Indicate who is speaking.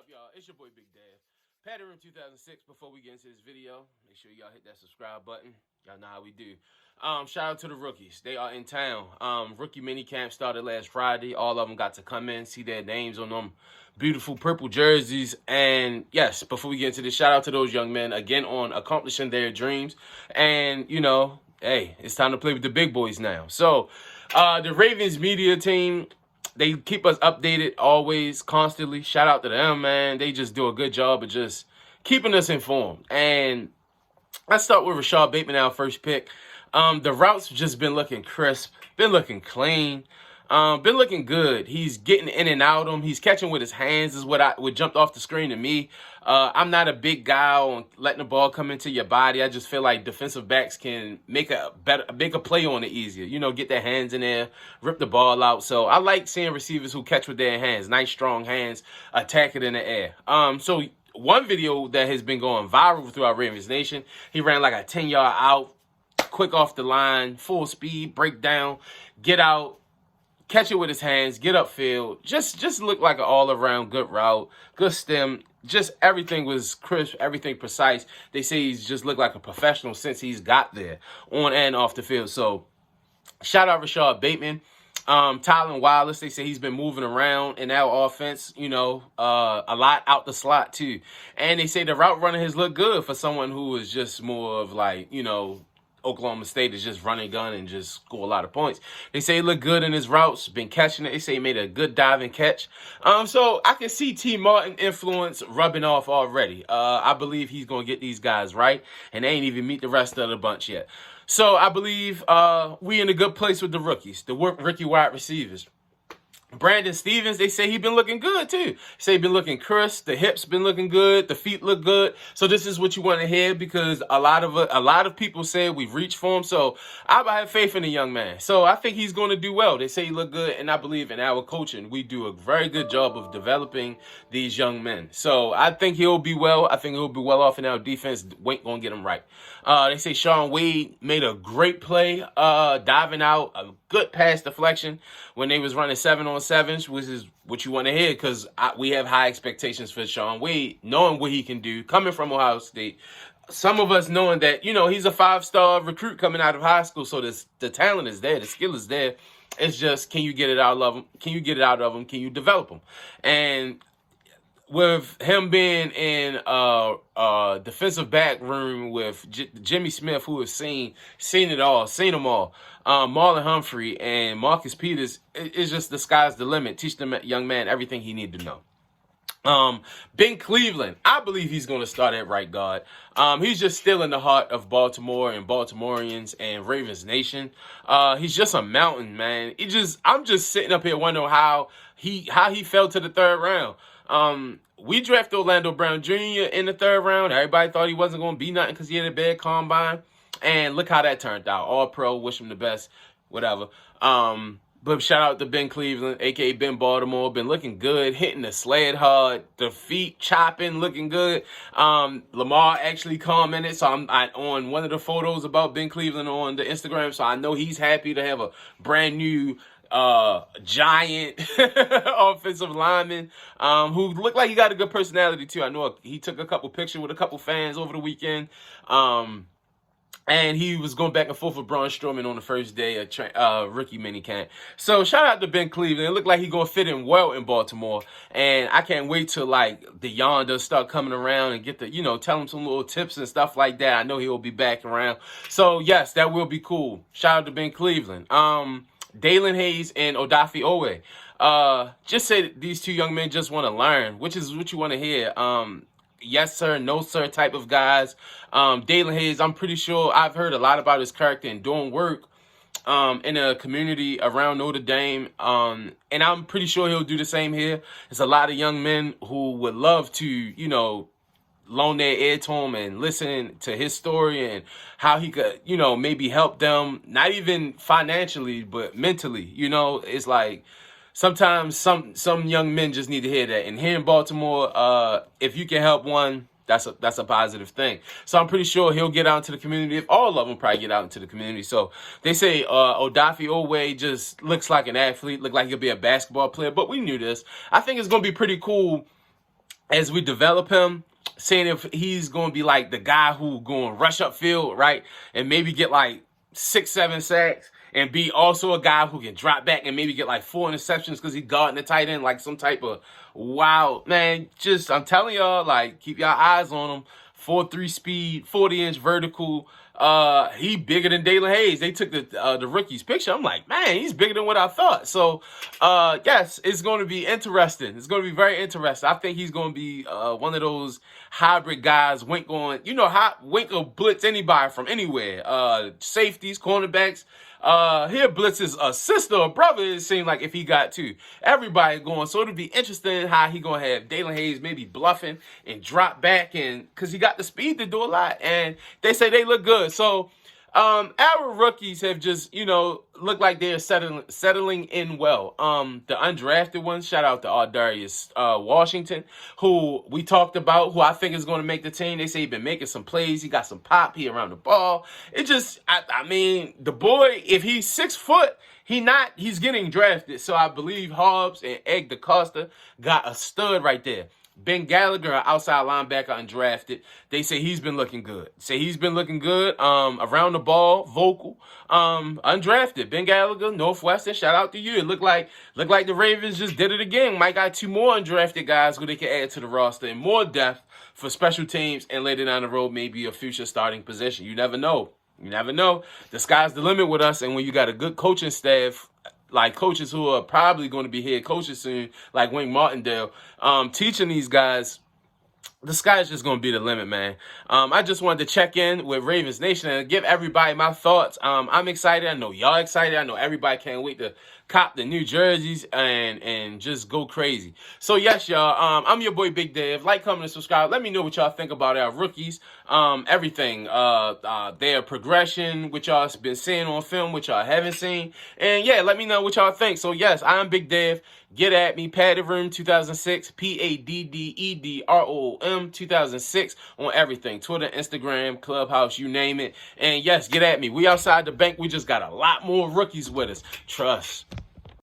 Speaker 1: y'all? It's your boy Big Dad. Pattern Room 2006. Before we get into this video, make sure y'all hit that subscribe button. Y'all know how we do. Shout out to the rookies. They are in town. Rookie mini camp started last Friday. All of them got to come in, see their names on them beautiful purple jerseys. And yes, before we get into this, shout out to those young men again on accomplishing their dreams. And you know, hey, it's time to play with the big boys now. So, the Ravens media team, they keep us updated always, constantly. Shout out to them, man. They just do a good job of just keeping us informed. And let's start with Rashad Bateman, our first pick. The routes just been looking crisp, been looking clean, been looking good. He's getting in and out of them. He's catching with his hands is what jumped off the screen to me. I'm not a big guy on letting the ball come into your body. I just feel like defensive backs can make a play on it easier. You know, get their hands in there, rip the ball out. So I like seeing receivers who catch with their hands, nice strong hands, attack it in the air. So one video that has been going viral throughout Ravens Nation, he ran like a 10-yard out, quick off the line, full speed, break down, get out, catch it with his hands, get upfield. Just looked like an all-around good route, good stem. Just everything was crisp, everything precise. They say he's just looked like a professional since he's got there, on and off the field. So shout out Rashad Bateman. Dalen Wallace, they say he's been moving around in our offense, you know, a lot out the slot too. And they say the route running has looked good for someone who is just more of like, you know, Oklahoma State is just running gun and just score a lot of points. They say he looked good in his routes, been catching it. They say he made a good diving catch. So I can see T. Martin influence rubbing off already. I believe he's going to get these guys right, and they ain't even meet the rest of the bunch yet. So I believe we in a good place with the rookies, the rookie wide receivers. Brandon Stevens, they say he been looking good too. They say he been looking crisp. The hips been looking good. The feet look good. So this is what you want to hear because a lot of people say we've reached for him. So I have faith in the young man. So I think he's going to do well. They say he look good, and I believe in our coaching we do a very good job of developing these young men. So I think he'll be well. I think he'll be well off in our defense. Wait, gonna get him right. They say Shaun Wade made a great play, diving out, a good pass deflection when they was running 7-on-7s, which is what you want to hear because we have high expectations for Shaun Wade, knowing what he can do, coming from Ohio State. Some of us knowing that, you know, he's a 5-star recruit coming out of high school, so the talent is there, the skill is there. It's just, can you get it out of him? Can you get it out of him? Can you develop him? And with him being in defensive back room with Jimmy Smith, who has seen it all, seen them all, Marlon Humphrey and Marcus Peters, it's just the sky's the limit. Teach the young man everything he need to know. Ben Cleveland, I believe he's going to start at right guard. He's just still in the heart of Baltimore and Baltimoreans and Ravens Nation. He's just a mountain, man. I'm just sitting up here wondering how he fell to the third round. We drafted Orlando Brown Jr. in the third round. Everybody thought he wasn't going to be nothing because he had a bad combine. And look how that turned out. All pro, wish him the best, whatever. But shout out to Ben Cleveland, a.k.a. Ben Baltimore. Been looking good, hitting the sled hard, the feet chopping, looking good. Lamar actually commented, so I'm on one of the photos about Ben Cleveland on the Instagram, so I know he's happy to have a brand new giant offensive lineman who looked like he got a good personality too. I know he took a couple pictures with a couple fans over the weekend. And he was going back and forth with Braun Strowman on the first day of rookie minicamp. So shout out to Ben Cleveland. It looked like he's going to fit in well in Baltimore. And I can't wait till like the Yonders start coming around and get to, tell him some little tips and stuff like that. I know he'll be back around. So yes, that will be cool. Shout out to Ben Cleveland. Dalen Hayes and Odafio. Just say that these two young men just want to learn, which is what you want to hear. Yes, sir, no, sir type of guys. Dalen Hayes, I'm pretty sure I've heard a lot about his character and doing work in a community around Notre Dame. And I'm pretty sure he'll do the same here. There's a lot of young men who would love to, loan their ear to him and listen to his story and how he could, maybe help them, not even financially, but mentally. It's like sometimes some young men just need to hear that. And here in Baltimore, if you can help one, that's a positive thing. So I'm pretty sure he'll get out into the community. If all of them probably get out into the community. So they say Odafio just looks like an athlete, look like he'll be a basketball player. But we knew this. I think it's going to be pretty cool as we develop him, seeing if he's going to be like the guy who going to rush upfield, right? And maybe get like 6, 7 sacks and be also a guy who can drop back and maybe get like 4 interceptions because he's guarding the tight end, like some type of wow, man. Just, I'm telling y'all, like, keep y'all eyes on him. 4.3 speed, 40-inch vertical. He bigger than Dalen Hayes. They took the rookie's picture. I'm like, man, he's bigger than what I thought. So, yes, it's going to be interesting. It's going to be very interesting. I think he's going to be one of those hybrid guys. Wink going, you know, Wink will blitz anybody from anywhere. Safeties, cornerbacks. He'll blitz his sister or brother, it seemed like, if he got to. Everybody going. So it'll be interesting how he going to have Dalen Hayes maybe bluffing and drop back, and because he got the speed to do a lot. And they say they look good. So our rookies have just, you know, look like they're settling in well. The undrafted ones, shout out to Darius Washington, who we talked about, who I think is going to make the team. They say he's been making some plays. He got some pop. He around the ball. It just, I mean, the boy, if he's 6 foot, he's getting drafted. So I believe Hobbs and Egg DaCosta got a stud right there. Ben Gallagher, outside linebacker, undrafted. They say he's been looking good. Around the ball, vocal. Undrafted. Ben Gallagher, Northwestern. Shout out to you. It looked like the Ravens just did it again. Might got 2 more undrafted guys who they can add to the roster and more depth for special teams, and later down the road, maybe a future starting position. You never know. The sky's the limit with us, and when you got a good coaching staff, like coaches who are probably going to be head coaches soon, like Wink Martindale, teaching these guys, the sky's just going to be the limit, man. I just wanted to check in with Ravens Nation and give everybody my thoughts. I'm excited. I know y'all excited. I know everybody can't wait to cop the new jerseys and just go crazy. So, yes, y'all, I'm your boy Big Dev. Like, comment, and subscribe. Let me know what y'all think about our rookies, everything, their progression, what y'all been seeing on film, what y'all haven't seen. And, yeah, let me know what y'all think. So, yes, I'm Big Dev. Get at me, Padded Room 2006, PADDEDROM 2006 on everything. Twitter, Instagram, Clubhouse, you name it. And yes, get at me. We outside the bank. We just got a lot more rookies with us. Trust.